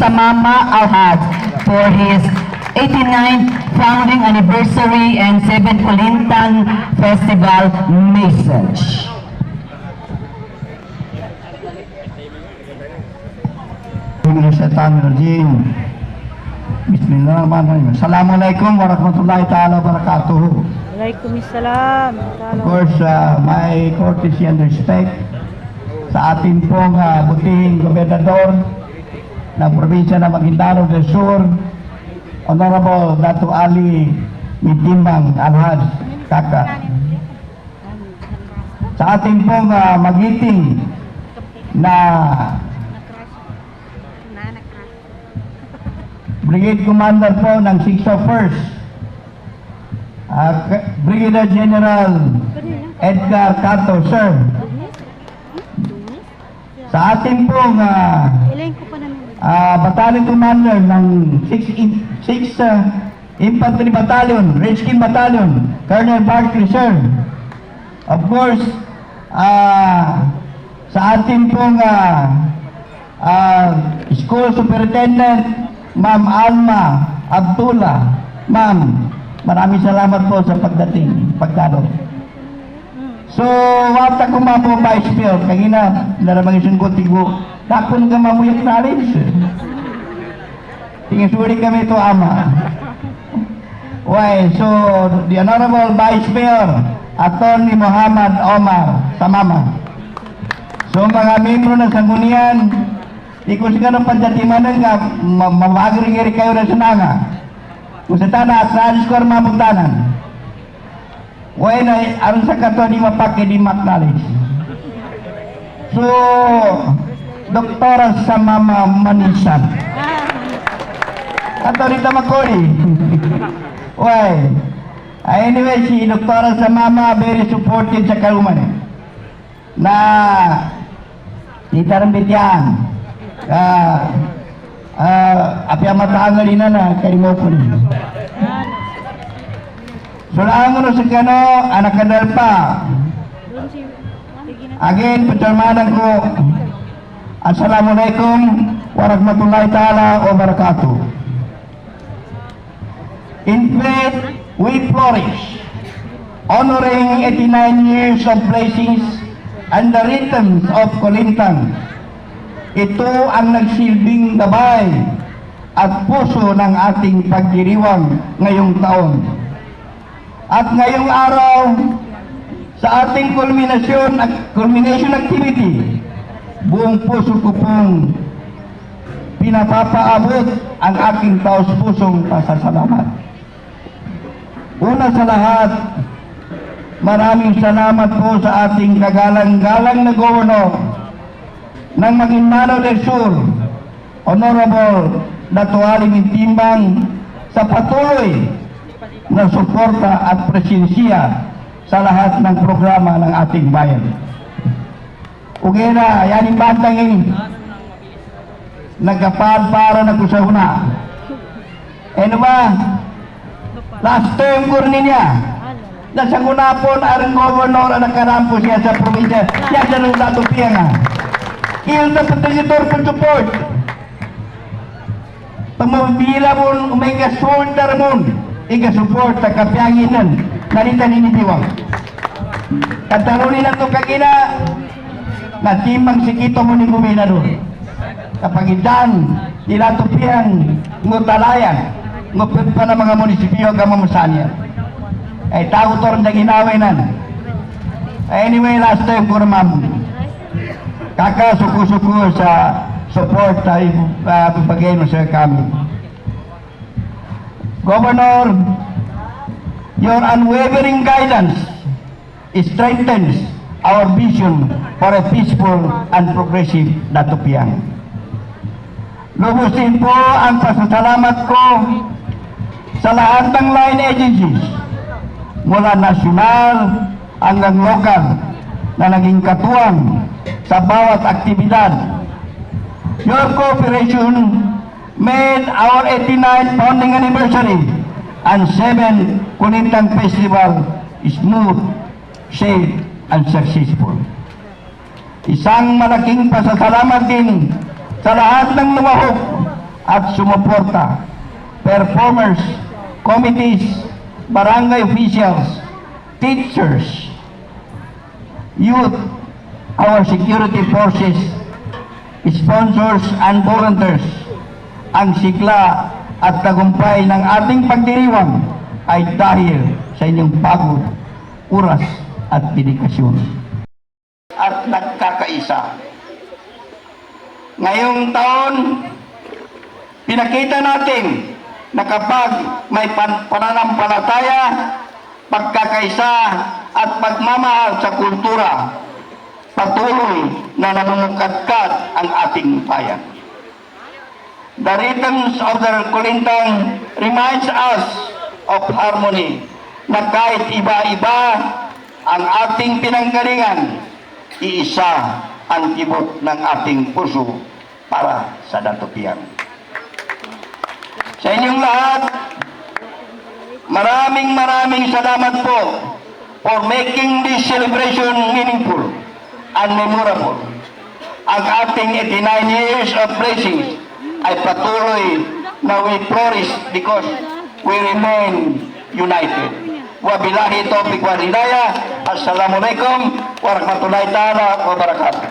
Samama Alhaj for his 89th founding anniversary and 7th Kulintang Festival message. Bismillahirrahmanirrahim. Assalamualaikum warahmatullahi ta'ala wabarakatuh. Waalaikumsalam. Of course, my courtesy and respect sa ating pong butihing gobernador ng probinsya ng Maguindanao del Sur, Honorable Dato' Ali Mitimbang Alhaj Kaka. Sa ating pong magiting na Brigade Commander po ng 601st, Brigadier General Edgar Cato, sir. Sa ating pong Battalion Commander ng 6 Infantry Battalion, Redskin Battalion, Colonel Barkley, sir. Of course, sa ating pong School Superintendent, Ma'am Alma Abdullah. Ma'am, maraming salamat po sa pagdalo. So, wata ko mga po Vice Mayor, kagina, naramang isang kotigo, takon ka mamuyak knowledge. Tingin suri kami ito, Ama. Why, so, the Honorable Vice Mayor, Attorney Muhammad Omar Samama. So, mga membro ng sanggunian, di ko siguro panjatimanan nga, mabagri-giri kayo na sananga. Kung sa tanah, transkor mabuntanan. Why na, aron sa kato di mapake di knowledge. So, Doktora Samama Manisan. Ato rita makori. Why? Anyway, si Doktora Samama very supportive sa kaluman. Na, itarambit yan. Api mataangal ina na kay mo po ni. Sulaan mo na sa kano, anak kadal pa. Again, patalmanan ko. Assalamualaikum warahmatullahi ta'ala wabarakatuh. In faith, we flourish, honoring 89 years of blessings and the rhythms of Kulintang. Ito ang nagsilbing gabay at puso ng ating pagdiriwang ngayong taon. At ngayong araw, sa ating culmination activity, buong puso ko pong pinapapaabot ang aking taos-pusong pasasalamat. Una sa lahat, maraming salamat po sa ating kagalang-galang na Governor ng Maguindanao del Sur, Honorable Dato' Ali Mitimbang, sa patuloy na suporta at presensya sa lahat ng programa ng ating bayan. Ugera, yan yung bandang ini. Nagkapad-para na ko sa una. Ano ba? Last term ko rin niya. Nasa una po na ang governor ang nakarampo siya sa probinsya. Siya sa nung natupia nga. Iyon na pagdalitor po support. Pamabila mo umega shoulder mo. Iga-support sa kapianginan. Narita ninitiwang. Katalunin ang kagina na timang sikito mo ni Gobernador. Kapag idan, ilatupiyang ngutalayan, ngupit pa ng mga munisipyo kamamusanyan. Ay tao to rin na ginawin nan. Anyway, last time ko naman, kakasuko-suko sa support tayo pagpagay mo sa kami. Governor, your unwavering guidance strengthens our vision for a peaceful and progressive Datupiang. Lubusin po ang pasasalamat ko sa lahat ng line agencies mula nasyonal hanggang lokal na naging katuwang sa bawat aktibidad. Your cooperation made our 89th founding anniversary and 7th Kulintang Festival smooth, safe, and successful. Isang malaking pasasalamat din sa lahat ng lumahok at sumuporta. Performers, committees, barangay officials, teachers, youth, our security forces, sponsors and volunteers. Ang sigla at tagumpay ng ating pagdiriwang ay dahil sa inyong pagod, oras at dedikasyon. At nagkakaisa. Ngayong taon, pinakita natin na kapag may pananampalataya, pagkakaisa at pagmamahal sa kultura, patuloy na namumukadkad ang ating bayan. The rhythms of the Kulintang reminds us of harmony, na kahit iba-iba ang ating pinanggalingan, iisa ang kibot ng ating puso para sa datupian. Sa inyong lahat, maraming salamat po for making this celebration meaningful and memorable. Ang ating 89 years of blessings ay patuloy na we flourish because we remain united. Wabillahi taufiq wal hidayah. Assalamualaikum warahmatullahi taala wabarakatuh.